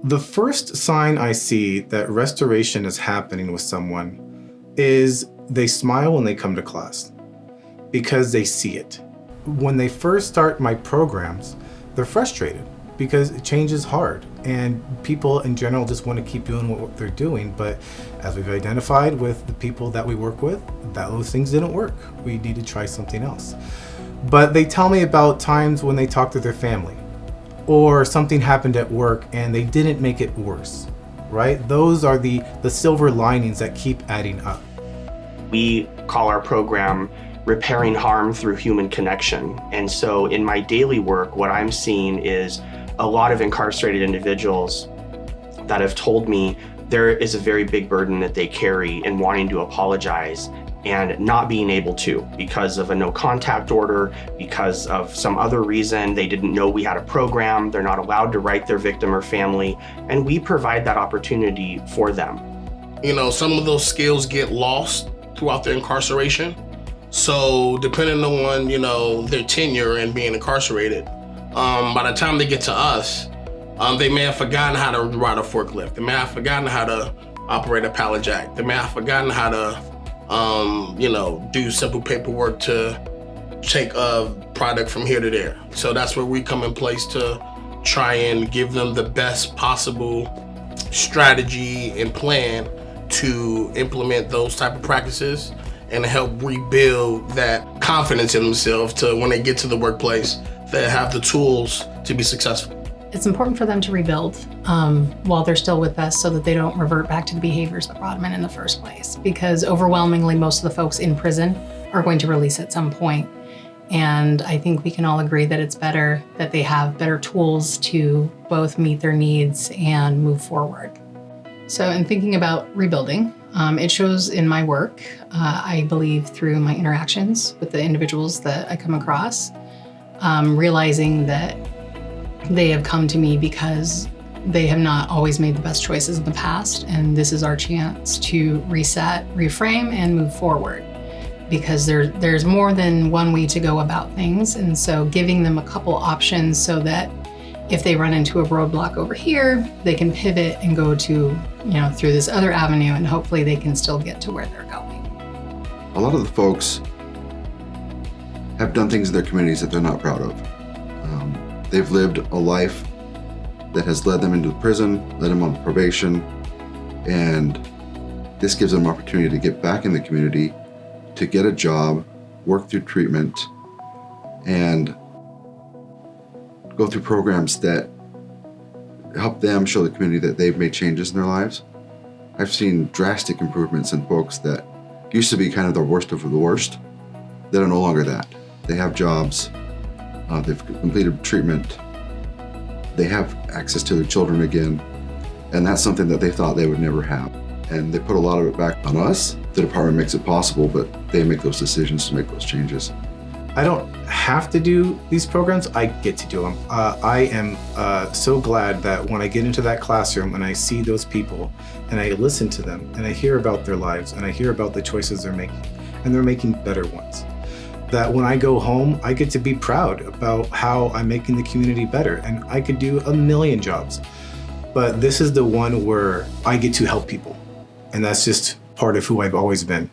The first sign I see that restoration is happening with someone is they smile when they come to class because they see it. When they first start my programs, they're frustrated because change is hard and people in general just want to keep doing what they're doing. But as we've identified with the people that we work with, those things didn't work. We need to try something else. But they tell me about times when they talk to their family or something happened at work and they didn't make it worse, right? Those are the silver linings that keep adding up. We call our program Repairing Harm Through Human Connection. And so in my daily work, what I'm seeing is a lot of incarcerated individuals that have told me there is a very big burden that they carry in wanting to apologize and not being able to because of a no contact order, because of some other reason. They didn't know we had a program. They're not allowed to write their victim or family. And we provide that opportunity for them. You know, some of those skills get lost throughout their incarceration. So depending on, their tenure and being incarcerated, by the time they get to us, they may have forgotten how to ride a forklift. They may have forgotten how to operate a pallet jack. They may have forgotten how to, do simple paperwork to take a product from here to there. So that's where we come in place to try and give them the best possible strategy and plan to implement those type of practices and help rebuild that confidence in themselves to when they get to the workplace, they have the tools to be successful. It's important for them to rebuild while they're still with us so that they don't revert back to the behaviors that brought them in the first place. Because overwhelmingly, most of the folks in prison are going to release at some point. And I think we can all agree that it's better that they have better tools to both meet their needs and move forward. So in thinking about rebuilding, it shows in my work, I believe through my interactions with the individuals that I come across, realizing that they have come to me because they have not always made the best choices in the past, and this is our chance to reset, reframe, and move forward. Because there's more than one way to go about things, and so giving them a couple options so that if they run into a roadblock over here, they can pivot and go to, through this other avenue, and hopefully they can still get to where they're going. A lot of the folks have done things in their communities that they're not proud of. They've lived a life that has led them into prison, led them on probation, and this gives them an opportunity to get back in the community, to get a job, work through treatment, and go through programs that help them show the community that they've made changes in their lives. I've seen drastic improvements in folks that used to be kind of the worst of the worst, that are no longer that. They have jobs, they've completed treatment, they have access to their children again, and that's something that they thought they would never have. And they put a lot of it back on us. The department makes it possible, but they make those decisions to make those changes. I don't have to do these programs, I get to do them. I am so glad that when I get into that classroom and I see those people and I listen to them and I hear about their lives and I hear about the choices they're making, and they're making better ones. That when I go home, I get to be proud about how I'm making the community better, and I could do a million jobs. But this is the one where I get to help people, and that's just part of who I've always been.